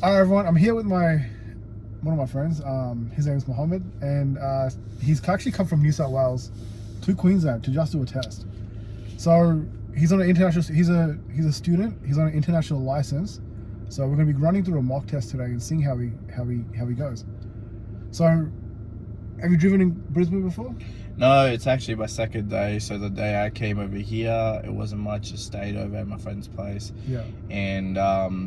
Hi everyone, I'm here with one of my friends. His name is Mohammed, and he's actually come from New South Wales to Queensland to just do a test. So he's on an international. He's a student. He's on an international license. So we're going to be running through a mock test today and seeing how he goes. So, have you driven in Brisbane before? No, it's actually my second day. So the day I came over here, it wasn't much. Just stayed over at my friend's place. Yeah. And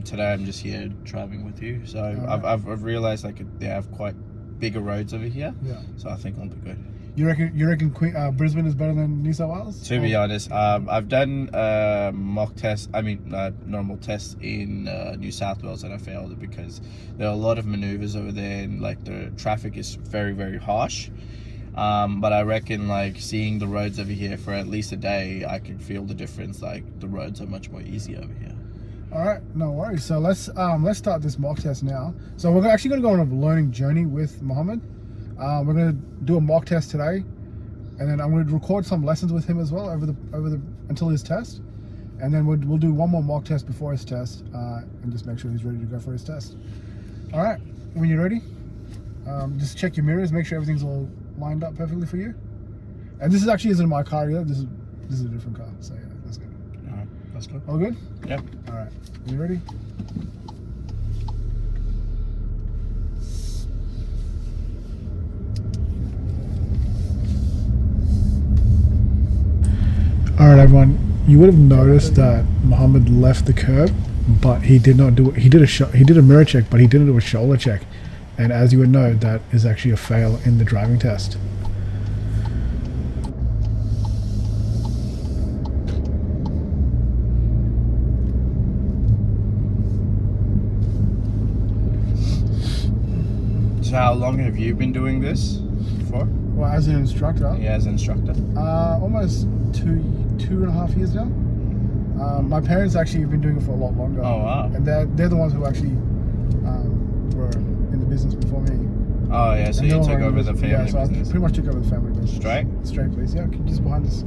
today I'm just here driving with you. So I've realized they have quite bigger roads over here. Yeah. So I think I'll be good. You reckon Brisbane is better than New South Wales? To be honest, I've done mock tests. Normal tests in New South Wales, and I failed it because there are a lot of maneuvers over there, and the traffic is very, very harsh. But I reckon seeing the roads over here for at least a day, I can feel the difference. The roads are much more easy over here. All right, no worries. So let's start this mock test now. So we're actually going to go on a learning journey with Mohammed. We're going to do a mock test today, and then I'm going to record some lessons with him as well until his test, and then we'll do one more mock test before his test, and just make sure he's ready to go for his test. All right, when you're ready, just check your mirrors, make sure everything's all lined up perfectly for you. And this actually isn't my car either. This is a different car. So yeah, that's good. All right, that's good. All good? Yeah. All right, you ready? All right, everyone. You would have noticed that Mohammed left the curb, but he did not do it. He did a mirror check, but he didn't do a shoulder check. And as you would know, that is actually a fail in the driving test. So how long have you been doing this for? Well, as an instructor? Yeah, as an instructor. Almost two and a half years now. My parents actually have been doing it for a lot longer. Oh wow! And they're the ones who actually were in the business before me. Oh yeah, so you took over the family business. business. I pretty much took over the family business. Straight, please. Yeah, just behind us.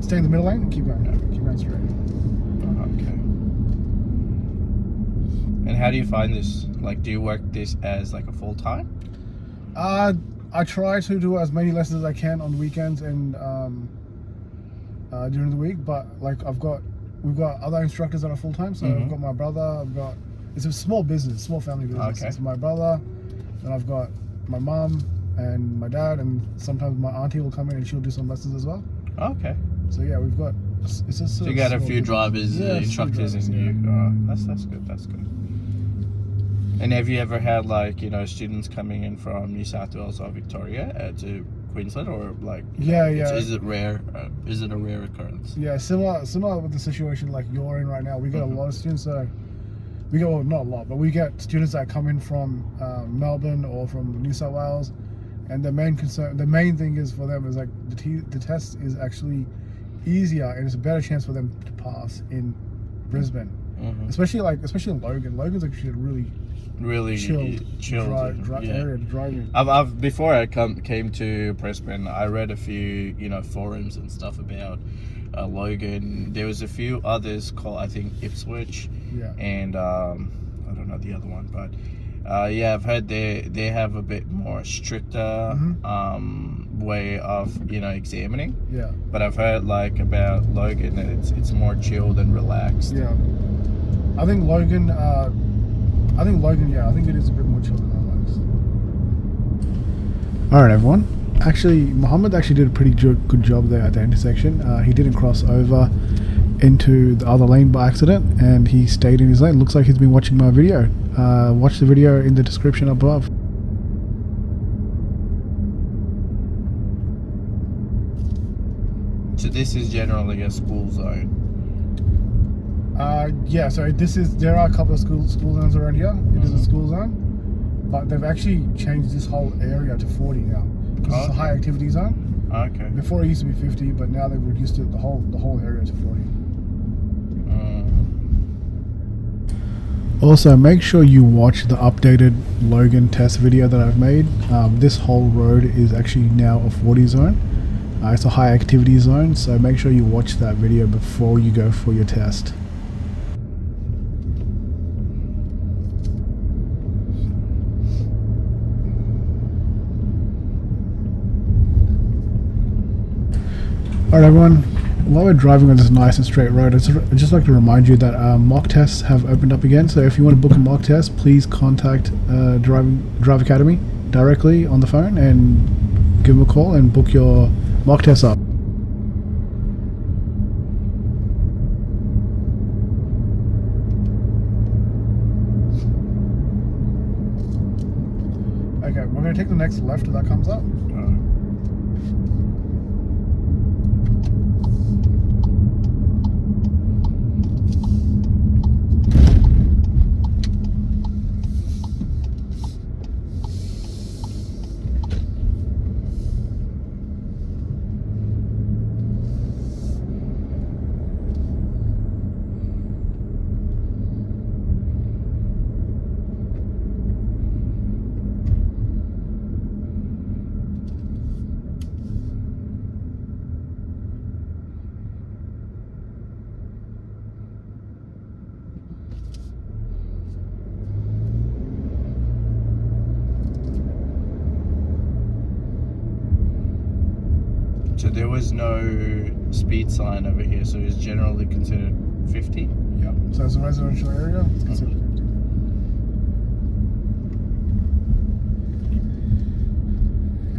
Stay in the middle lane and keep going. Yeah. Keep going straight. Okay. And how do you find this? Do you work this as a full time? I try to do as many lessons as I can on weekends and during the week, but we've got other instructors that are full time. So I've got my brother. It's a small business, small family business. Okay. It's my brother, and I've got my mum and my dad, and sometimes my auntie will come in and she'll do some lessons as well. Okay. So yeah, we've got. It's just. So you got a few drivers, instructors, and you. Yeah. That's good. That's good. And have you ever had students coming in from New South Wales or Victoria to Queensland, or Yeah. Is it rare? Is it a rare occurrence? Yeah, similar with the situation you're in right now. We get a lot of students that we get, well, not a lot, but we get students that come in from Melbourne or from New South Wales, and the main thing is for them is the test is actually easier and it's a better chance for them to pass in Brisbane, especially in Logan. Logan's actually really chilled area to drive in. I've before I came to Brisbane, I read a few forums and stuff about Logan. There was a few others called, I think, Ipswich, and I don't know the other one, but I've heard they have a bit more stricter way of examining. Yeah. But I've heard about Logan that it's more chilled and relaxed. Yeah. I think Logan. I think it is a bit more chilled than relaxed. All right, everyone. Actually, Mohammed actually did a pretty good job there at the intersection. He didn't cross over into the other lane by accident, and he stayed in his lane. Looks like he's been watching my video. Watch the video in the description above. So this is generally a school zone. Yeah, so there are a couple of school zones around here. It is a school zone, but they've actually changed this whole area to 40 now because it's a high activity zone. Okay. Before it used to be 50, but now they've reduced it the whole area to 40. Also, make sure you watch the updated Logan test video that I've made. This whole road is actually now a 40 zone. It's a high activity zone, so make sure you watch that video before you go for your test. Alright everyone, while we're driving on this nice and straight road, I'd just like to remind you that mock tests have opened up again. So if you want to book a mock test, please contact Drive Academy directly on the phone and give them a call and book your mock test up. Okay, we're going to take the next left if that comes up. So there was no speed sign over here, so it's generally considered 50? Yeah, so it's a residential area, it's considered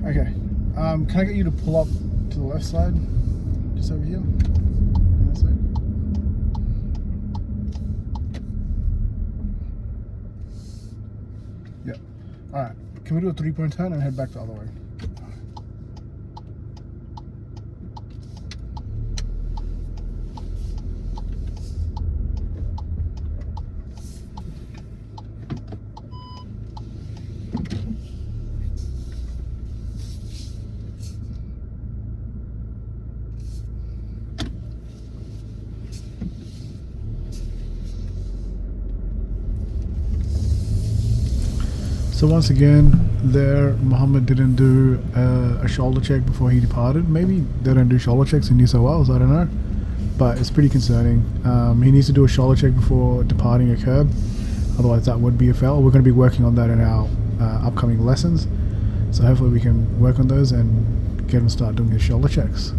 50. Okay, can I get you to pull up to the left side? Just over here? On that side? Yeah. Alright, can we do a 3-point turn and head back the other way? So once again, there Mohammed didn't do a shoulder check before he departed. Maybe they don't do shoulder checks in New South Wales, I don't know. But it's pretty concerning. He needs to do a shoulder check before departing a curb. Otherwise that would be a foul. We're going to be working on that in our upcoming lessons. So hopefully we can work on those and get him to start doing his shoulder checks.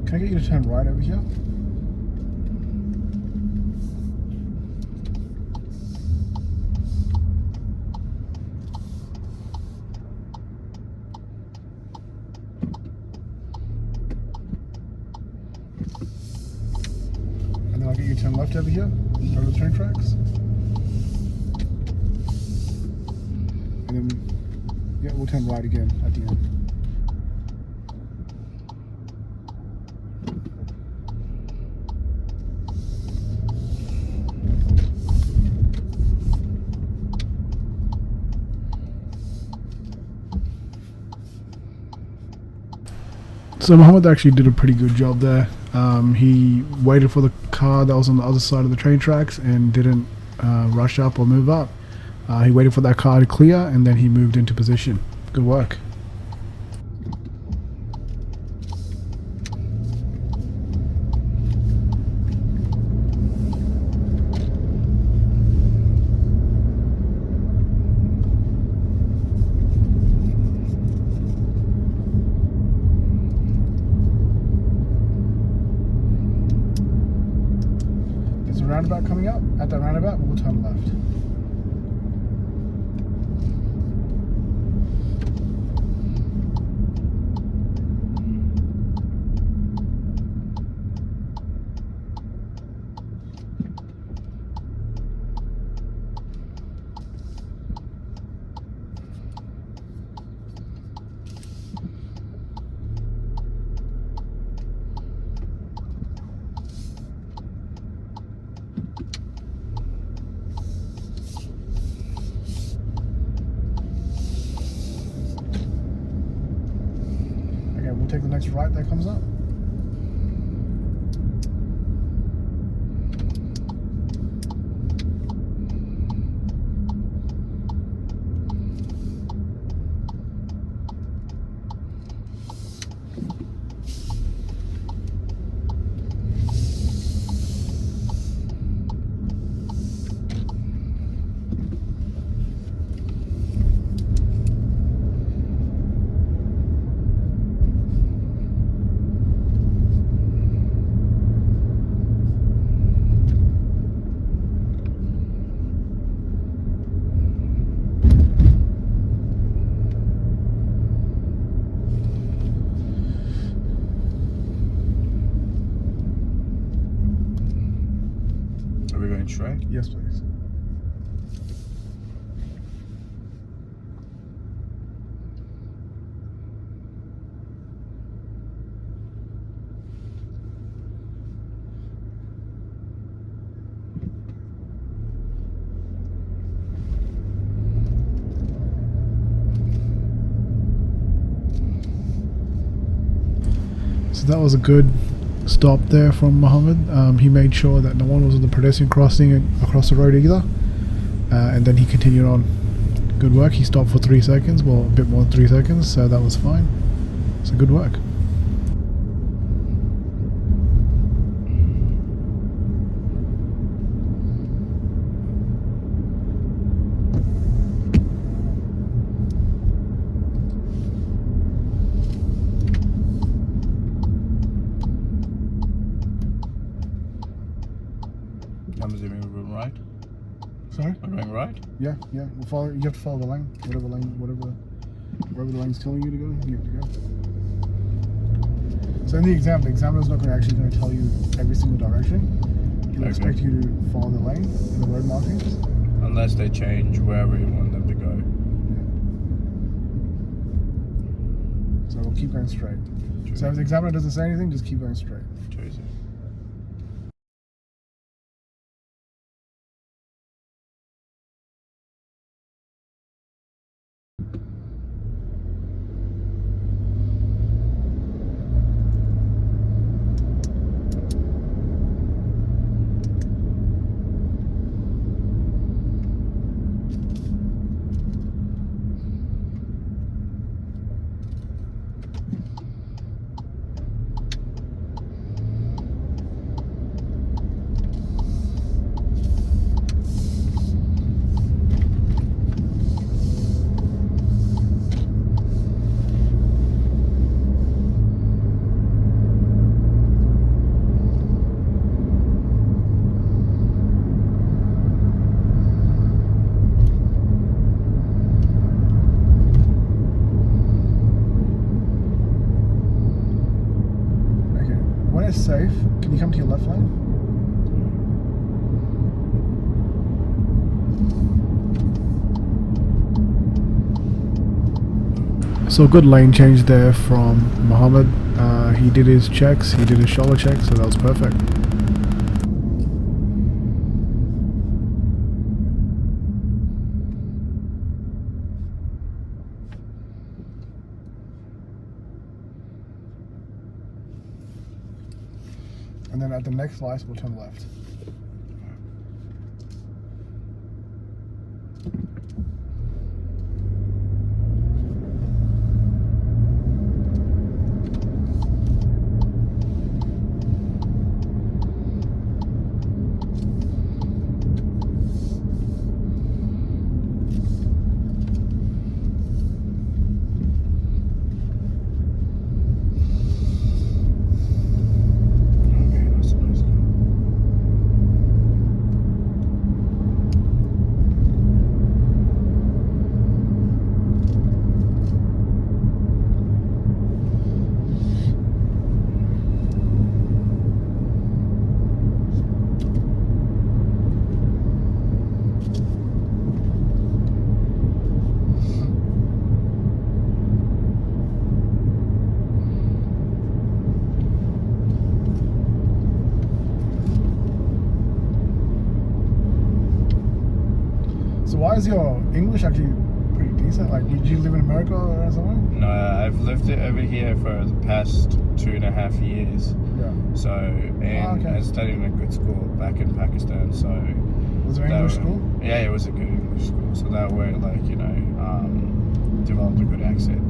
Can I get you to turn right over here? And then I'll get you to turn left over here, over the train tracks. And then, yeah, we'll turn right again at the end. So Mohammed actually did a pretty good job there. He waited for the car that was on the other side of the train tracks and didn't rush up or move up. He waited for that car to clear and then he moved into position. Good work. Roundabout coming up. At that roundabout, we'll turn left. We'll take the next right that comes up. straight? Yes, please. So that was a good stop there from Mohammed. He made sure that no one was on the pedestrian crossing across the road either, and then he continued on. Good work. He stopped for 3 seconds, well, a bit more than 3 seconds, so that was fine. So good work. I'm assuming we're going right. Sorry? We're going right? Yeah. We'll follow. You have to follow the lane. Wherever the lane's telling you to go, you have to go. So in the examiner's not actually going to tell you every single direction. He'll expect you to follow the lane and the road markings. Unless they change wherever you want them to go. Yeah. So we'll keep going straight. True. So if the examiner doesn't say anything, just keep going straight. True. Is safe. Can you come to your left lane? So good lane change there from Mohammed. He did his checks, he did his shoulder checks, so that was perfect. And then at the next light, we'll turn left. Why is your English actually pretty decent? Like, did you live in America or something? No, I've lived over here for the past 2.5 years. Yeah. So, and I studied in a good school back in Pakistan. So, was it an English school? Yeah, it was a good English school. So that way, like, you know, developed a good accent.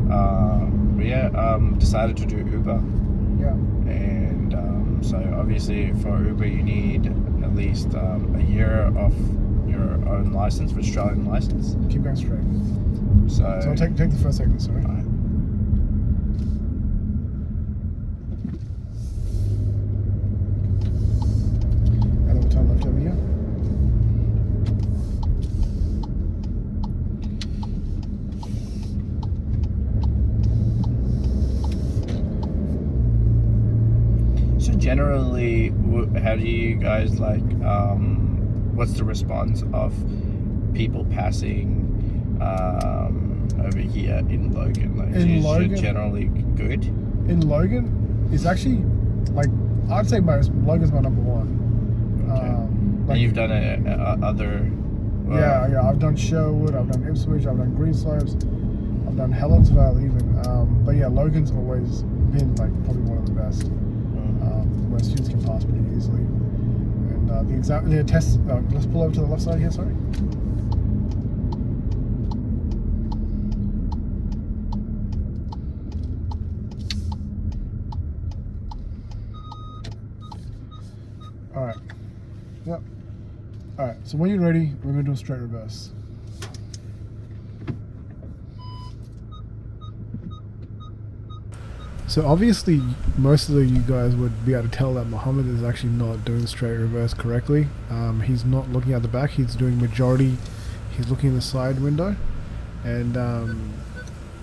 But yeah, decided to do Uber. Yeah. And so obviously for Uber you need at least a year of your own license, for Australian license. Keep going straight. So take the first segment, sorry. Right. And then we'll turn left over here. So generally, how do you guys like? What's the response of people passing over here in Logan? Like, In is Logan? it generally good? In Logan, it's actually like I'd say Logan's my number one. Okay. Like, And you've done other. yeah. I've done Sherwood, I've done Ipswich, I've done Greenslopes, I've done Helensvale even. But yeah, Logan's always been like probably one of the best, where students can pass pretty easily. And the test. Let's pull over to the left side here. Sorry. All right. Yep. All right. So when you're ready, we're gonna do a straight reverse. So obviously, most of you guys would be able to tell that Mohammed is actually not doing the straight reverse correctly. He's not looking at the back. He's doing majority. He's looking in the side window, and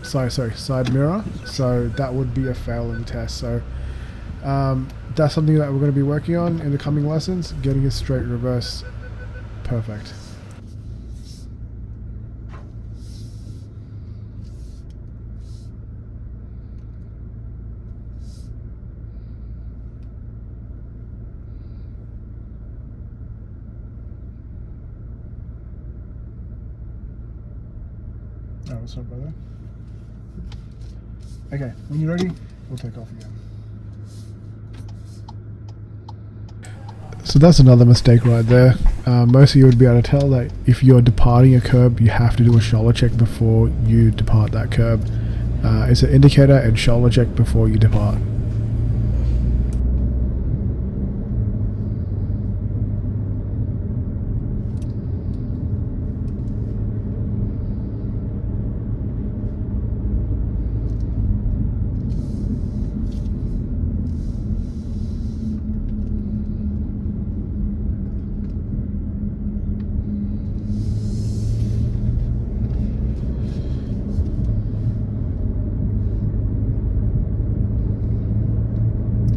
side mirror. So that would be a fail in the test. So that's something that we're going to be working on in the coming lessons. Getting a straight reverse perfect. Oh, what's up, brother? Okay, when you're ready, we'll take off again. So that's another mistake right there. Most of you would be able to tell that if you're departing a curb, you have to do a shoulder check before you depart that curb. It's an indicator and shoulder check before you depart.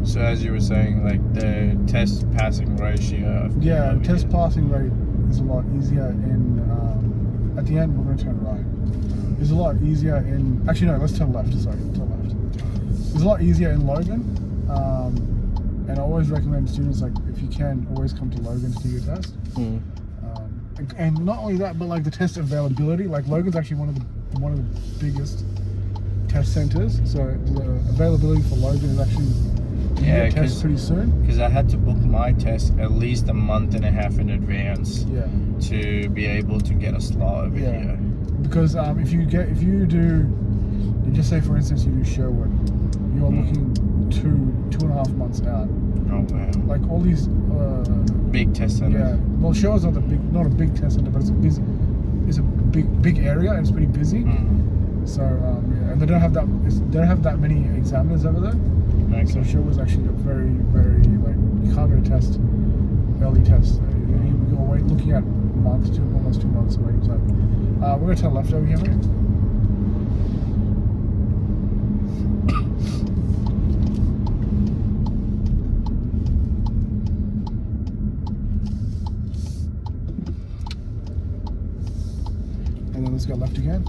So as you were saying, like the test passing ratio. Yeah, test passing rate is a lot easier in. At the end, we're going to turn right. It's a lot easier in. Actually, no. Let's turn left. Sorry, turn left. It's a lot easier in Logan, and I always recommend students, like, if you can, always come to Logan to do your test. And not only that, but like the test availability. Like Logan's actually one of the biggest test centers, so the availability for Logan is actually. Yeah, test pretty soon. Because I had to book my test at least a month and a half in advance. Yeah. To be able to get a slot over here. Because if you do, just say for instance you do Sherwood, you're looking 2.5 months out. Oh wow. Like all these big test centers. Yeah. Well, Sherwood's not a big test center, but it's a big area and it's pretty busy. So yeah, and they don't have that many examiners over there. Okay. So Sherwood's actually a very, very, like, you can't get a test, early test. You're wait, looking at almost 2 months waiting time. We're going to turn left over here, mate. And then let's go left again.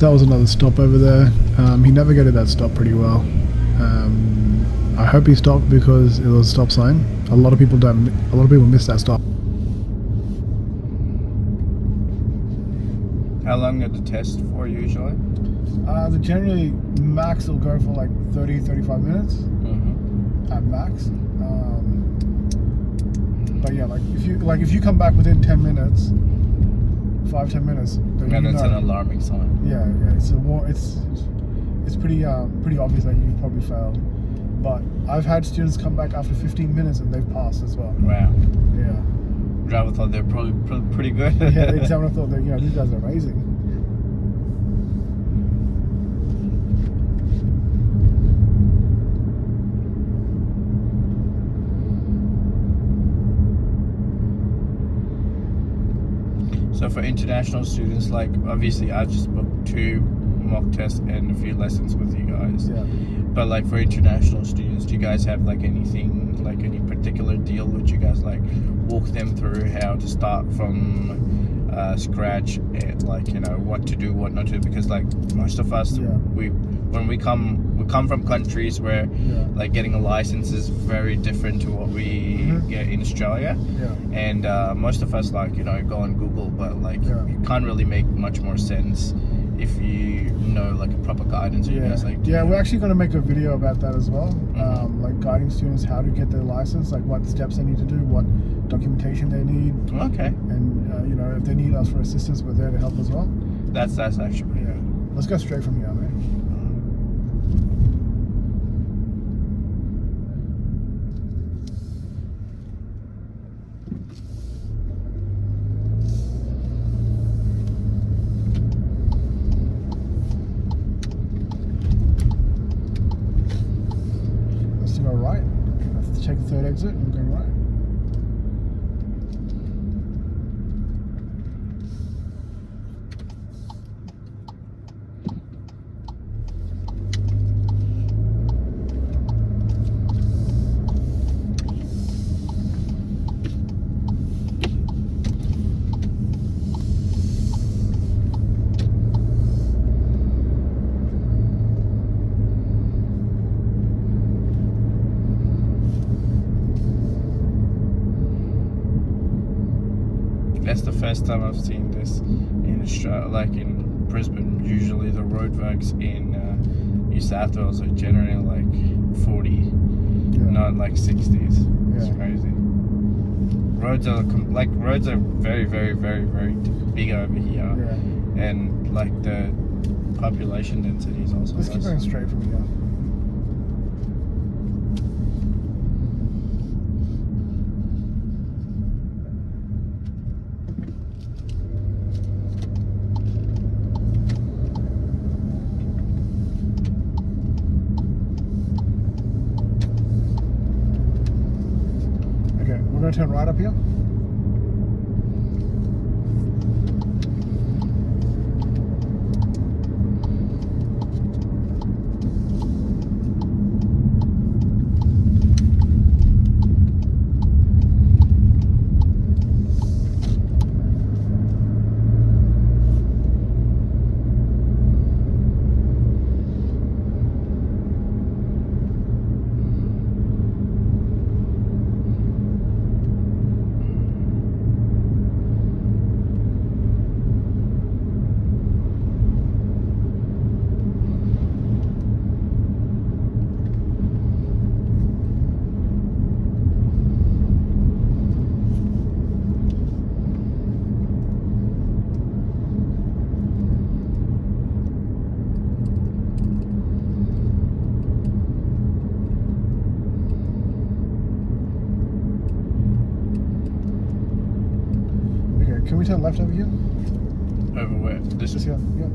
That was another stop over there. He navigated that stop pretty well. I hope he stopped because it was a stop sign. A lot of people miss that stop. How long are the tests for usually? The generally max will go for like 30-35 minutes at max. But yeah, if you come back within 10 minutes, 5-10 minutes, then And it's an alarming sign. Yeah, it's pretty obvious that you probably failed. But I've had students come back after 15 minutes and they've passed as well. Wow. Yeah. Driver thought they're probably pretty good. Yeah, the examiner thought that these guys are amazing. So for international students, like obviously I've just booked 2 mock tests and a few lessons with you guys. Yeah. But like for international students, do you guys have like anything, like any particular deal which you guys like walk them through how to start from scratch and like what to do, what not to do? Because like most of us, when we come from countries where like getting a license is very different to what we get in Australia. Yeah. And most of us like go on Google, but like you can't really make much more sense if you know like a proper guidance. Or you guys like we're actually going to make a video about that as well. Like guiding students how to get their license, like what steps they need to do, what documentation they need. Okay. And if they need us for assistance, we're there to help as well. That's actually Let's go straight from here, man. Let's go right. Let's check the third exit and we're going right. That's the first time I've seen this in Australia, like in Brisbane. Usually the road works in New South Wales are generally like 40, not like 60s. It's crazy. Roads are very, very, very, very big over here, and like the population density is also. Let's keep going straight from here. We're going to turn right up here. Can we turn left over here? Over where? This is here. Yeah.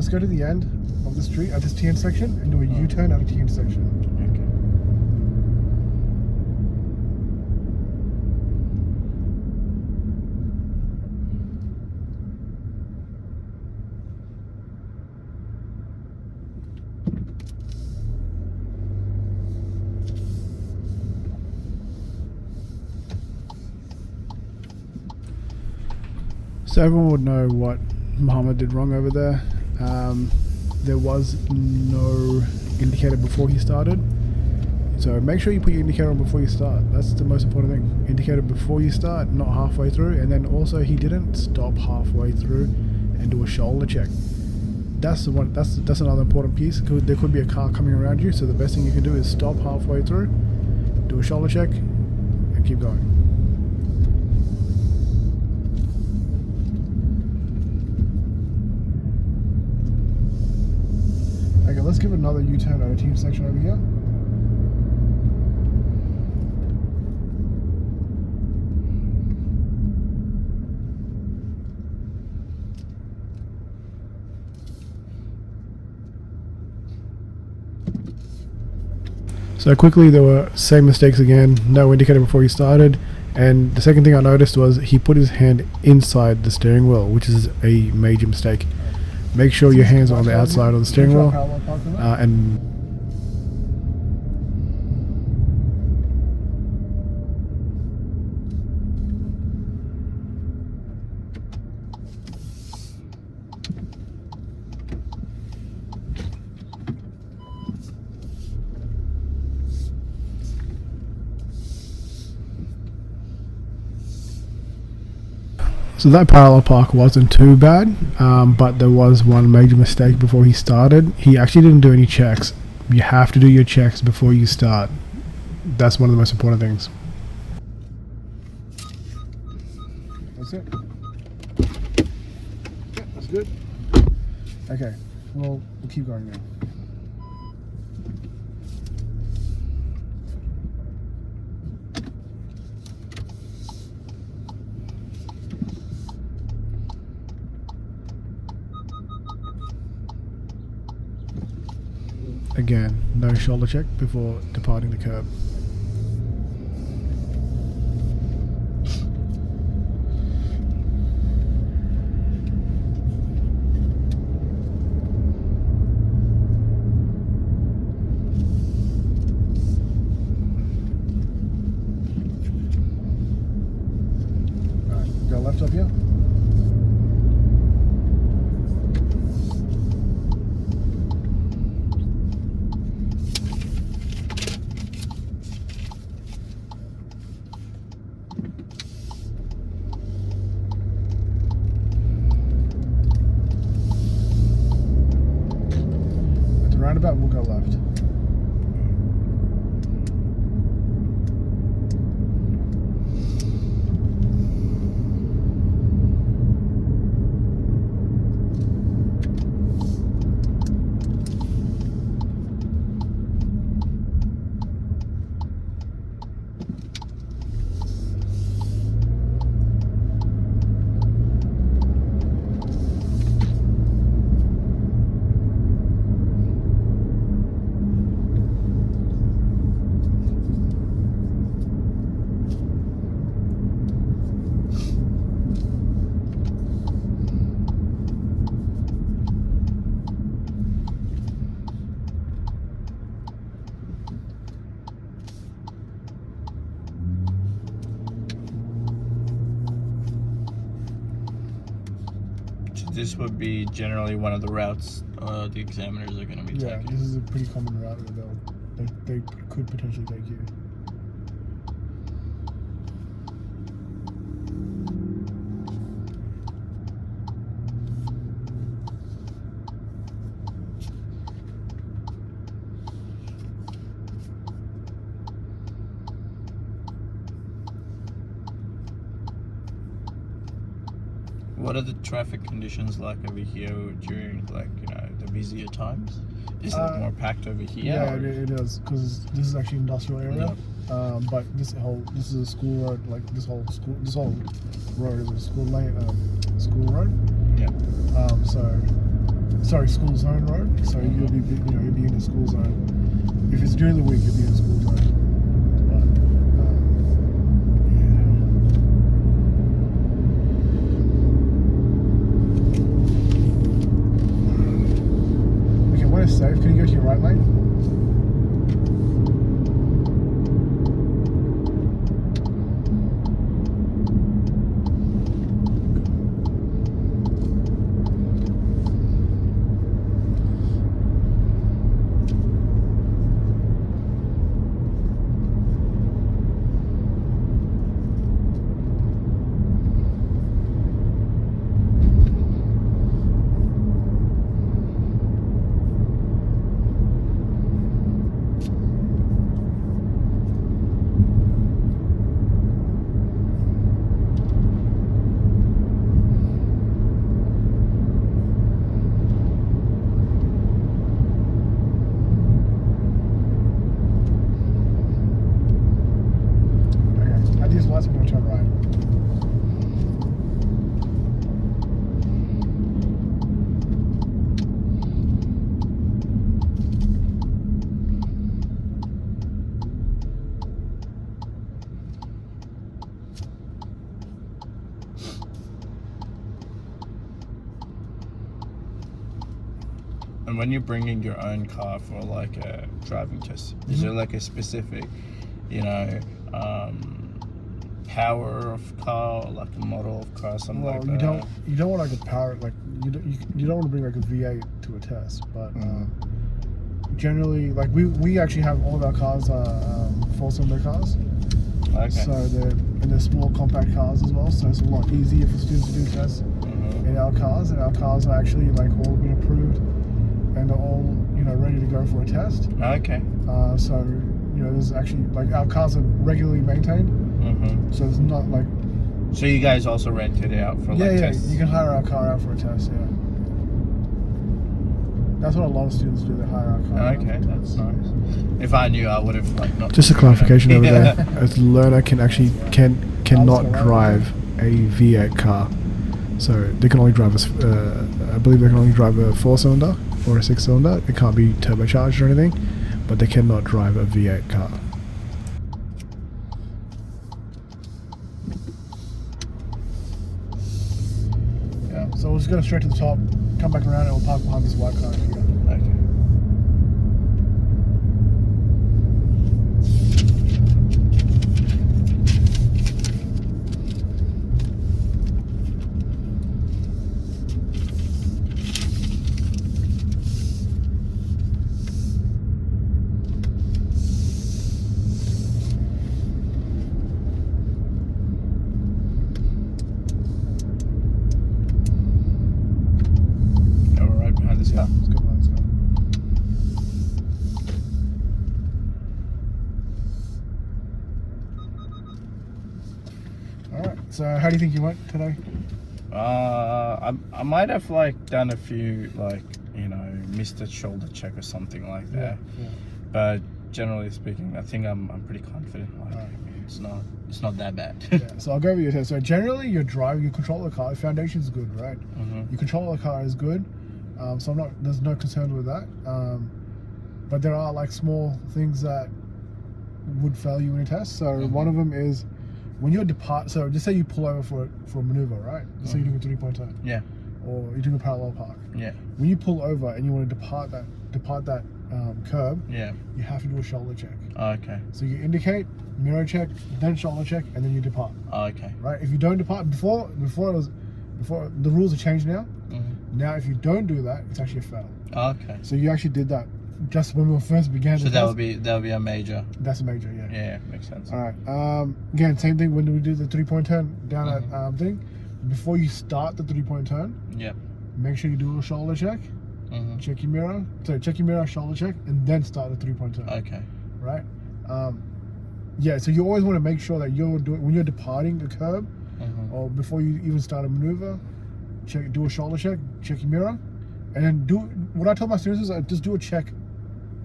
let's go to the end of the street at this T intersection and do a U-turn at a T intersection. Okay. So everyone would know what Mohammed did wrong over there. There was no indicator before he started. So make sure you put your indicator on before you start. That's the most important thing. Indicator before you start, not halfway through. And then also he didn't stop halfway through and do a shoulder check. That's the one. That's another important piece. There could be a car coming around you. So the best thing you can do is stop halfway through, do a shoulder check, and keep going. Okay, let's give another U-turn at a T intersection over here. So quickly, there were same mistakes again. No indicator before he started, and the second thing I noticed was he put his hand inside the steering wheel, which is a major mistake. Make sure your hands are on the outside of the steering wheel, and so that parallel park wasn't too bad, but there was one major mistake before he started. He actually didn't do any checks. You have to do your checks before you start. That's one of the most important things. That's it. Yeah, that's good. Okay, well, we'll keep going now. Again, no shoulder check before departing the curb. Alright, go left up here. Roundabout, we'll go left. This would be generally one of the routes the examiners are going to be Yeah, taking. this is a pretty common route where they could potentially take you. What are the traffic conditions like over here during, like, you know, the busier times? Is it more packed over here? Yeah, it is, because this is actually industrial area. Yeah. But this is a school road. Like this whole road is a school road. Yeah. So school zone road. So you'll be in the school zone. If it's during the week, you'll be in the school zone. But, yeah. Okay, when it's safe, can you go to your right lane? These lights are going to turn right. And when you're bringing your own car for like a driving test, is there like a specific, power of car, or like a model of car, something like that? You don't want like a power, like you don't want to bring like a V8 to a test, but generally, like we actually have all of our cars are 4-cylinder cars. Okay. So they're small compact cars as well, so it's a lot easier for students to do tests in our cars, and our cars are actually like all been approved and are all ready to go for a test. Okay. So there's actually like our cars are regularly maintained. So it's not like. So you guys also rent it out for tests? You can hire our car out for a test. Yeah. That's what a lot of students do. They hire our car. Okay, that's nice. If I knew, I would have not. Just a clarification over there. A learner cannot drive a V8 car, so they can only drive I believe they can only drive a 4-cylinder or a 6-cylinder. It can't be turbocharged or anything, but they cannot drive a V8 car. So we'll just go straight to the top, come back around, and we'll park behind this white car here. Okay. Yeah, let's go behind this car. Alright, so how do you think you went today? I might have done a few missed a shoulder check or something like that. Yeah. But generally speaking, I think I'm pretty confident. It's not that bad. Yeah, so I'll go over your test. So generally, your control of the car, the foundation's good, right? Your control of the car is good. So there's no concern with that. But there are like small things that would fail you in a test. So one of them is when you're so just say you pull over for a maneuver, right? Just say you're doing a 3-point turn. Yeah. Or you're doing a parallel park. Yeah. When you pull over and you want to depart that curb, yeah, you have to do a shoulder check. Okay. So you indicate, mirror check, then shoulder check, and then you depart. Okay. Right? If you don't depart, before the rules have changed now. Now, if you don't do that, it's actually a fail. Okay. So you actually did that just when we first began. So that would be a major. That's a major, yeah. Yeah, makes sense. All right. Again, same thing when we do the 3-point turn down at thing. Before you start the 3-point turn, make sure you do a shoulder check. Check your mirror. So check your mirror, shoulder check, and then start the 3-point turn. Okay. Right. Yeah. So you always want to make sure that when you're departing a curb, or before you even start a maneuver. Do a shoulder check, check your mirror, and then what I tell my students is just do a check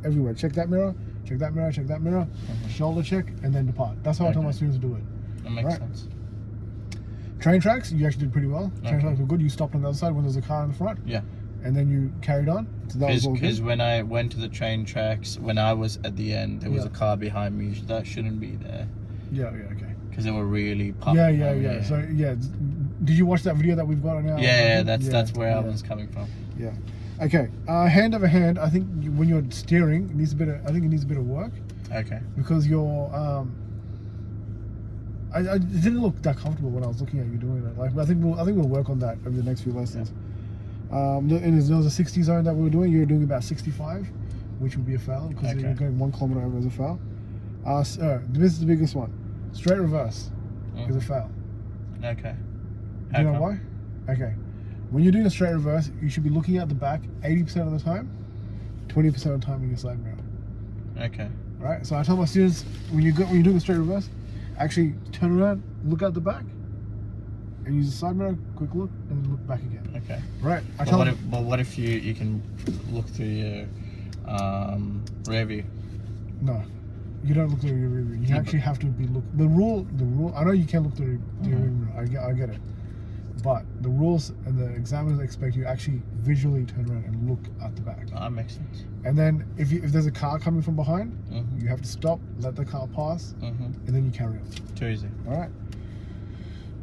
everywhere. Check that mirror, check that mirror, check that mirror, shoulder check, and then depart. That's how I tell my students to do it. That makes sense. Train tracks, you actually did pretty well. Train tracks were good. You stopped on the other side when there's a car in the front. Yeah. and then you carried on. So that was all Because good. when I went to the train tracks, when I was at the end, there was Yeah. a car behind me that shouldn't be there Yeah, okay. because they were really puffing. Yeah. So yeah, did you watch that video that we've got on our? Yeah, that's where I was coming from. Yeah. Okay. Hand over hand. I think when you're steering, it needs a bit of. I think it needs a bit of work Okay. because you're. I didn't look that comfortable when I was looking at you doing it. Like I think we'll work on that over the next few lessons. And there was a 60 zone that we were doing. You were doing about 65, which would be a foul because you're going 1 kilometer over as a foul. This is the biggest one. Straight reverse is a foul. Okay. Do you know why? Okay. When you're doing a straight reverse, you should be looking at the back 80% of the time, 20% of the time in your side mirror. Okay. Right. So I tell my students when you're doing a straight reverse, actually turn around, look at the back, and use the side mirror, quick look, and then look back again. Okay. Right. But what if you can look through your rear view? No, you don't look through your rear view. You actually have to be look. The rule. I know you can't look through your rear mirror. I get it. But the rules and the examiners expect you to actually visually turn around and look at the back. That makes sense. And then if there's a car coming from behind, you have to stop, let the car pass, and then you carry on. Too easy. All right.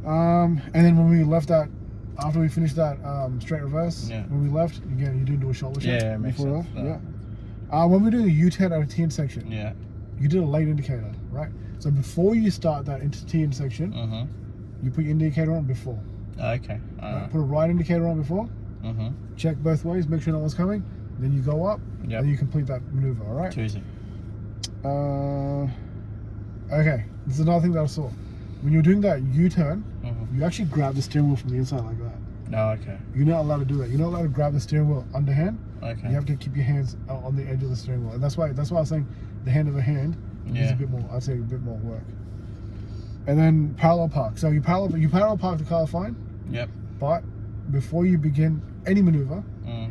And then when we left that, after we finished that straight reverse, when we left, again, you didn't do a shoulder check. Yeah, makes sense. Yeah. When we're doing a U-turn at a T intersection, you did a late indicator, right? So before you start that T intersection, you put your indicator on before. Okay. Right? Put a right indicator on before. Check both ways, make sure no one's coming. Then you go up, and you complete that maneuver. All right. Too easy. Okay. This is another thing that I saw. When you're doing that U-turn, you actually grab the steering wheel from the inside like that. No. Okay. You're not allowed to do that. You're not allowed to grab the steering wheel underhand. Okay. You have to keep your hands on the edge of the steering wheel, and that's why I was saying the hand over hand is a bit more. I'd say a bit more work. And then parallel park. So you parallel park the car fine. Yep. But before you begin any maneuver,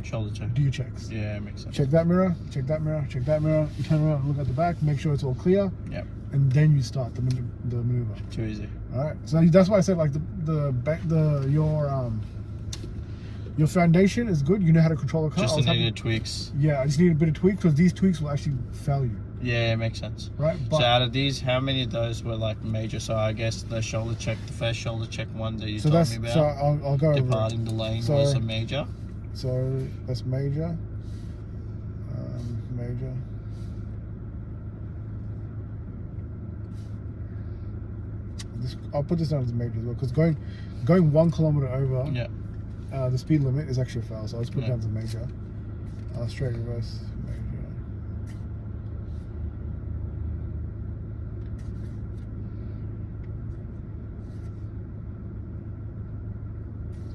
shoulder check. do your checks. Yeah, it makes sense. Check that mirror. Check that mirror. Check that mirror. You turn around and look at the back. Make sure it's all clear. Yep. And then you start the maneuver. Too easy. All right. So that's why I said like your foundation is good. You know how to control the car. Just needed tweaks. Yeah, I just need a bit of tweak because these tweaks will actually fail you. Yeah, it makes sense. Right. So out of these, how many of those were like major? So I guess the shoulder check, the first shoulder check one that you told me about. So I'll go over departing the lane was a major. So that's major. Major. I'll put this down as major as well because going 1 kilometer over the speed limit is actually a foul. So I'll just put it down as a major. Straight reverse. Major.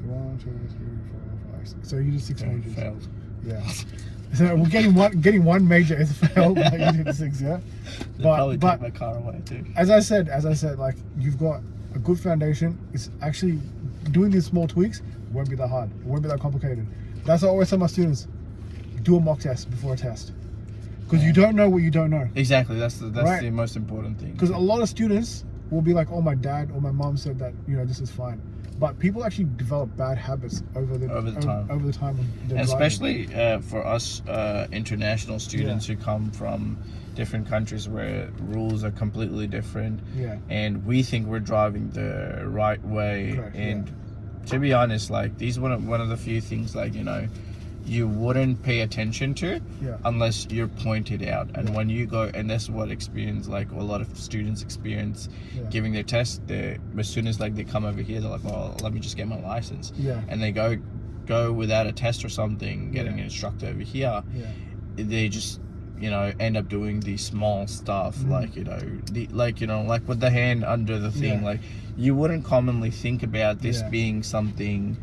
1, 2, 3, 4, 5, 6. So you did 6 majors. Failed. Yeah. So we're getting one major is a fail, but you did 6, yeah. But take my car away too. As I said, like you've got a good foundation. It's actually doing these small tweaks won't be that hard. It won't be that complicated. That's what I always tell my students: do a mock test before a test, because you don't know what you don't know. Exactly. That's the most important thing. Because a lot of students will be like, "Oh, my dad or my mom said that this is fine." But people actually develop bad habits over the time. Over the time, and especially for us international students who come from different countries where rules are completely different, and we think we're driving the right way. Correct, and to be honest, like these one of the few things like you wouldn't pay attention to unless you're pointed out. And when you go, and that's what experience, like a lot of students experience giving their test, as soon as like they come over here, they're like, well, let me just get my license. And they go without a test or something, getting an instructor over here. They just end up doing these small stuff, like like with the hand under the thing, like you wouldn't commonly think about this being something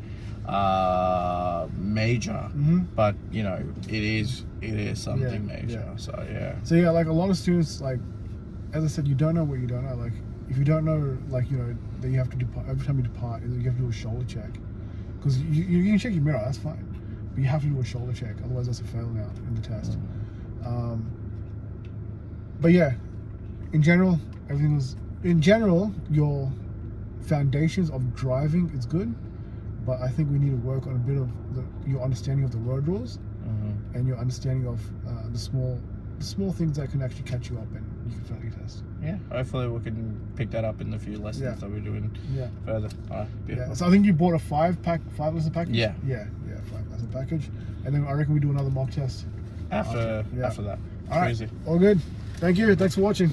major, but it is something major. So like a lot of students, like as I said, you don't know what you don't know. Like if you don't know, like that you have to depart every time you depart, you have to do a shoulder check, because you can check your mirror, that's fine, but you have to do a shoulder check, otherwise that's a fail now in the test. But yeah, in general your foundations of driving is good. but I think we need to work on a bit of your understanding of the road rules and your understanding of the small things that can actually catch you up and you can fairly test. Yeah, hopefully we can pick that up in the few lessons that we're doing further. All right, beautiful. Yeah. So I think you bought a 5-lesson package. Yeah. 5-lesson package, and then I reckon we do another mock test after that. All right, Crazy. all good. Thank you. Thanks for watching.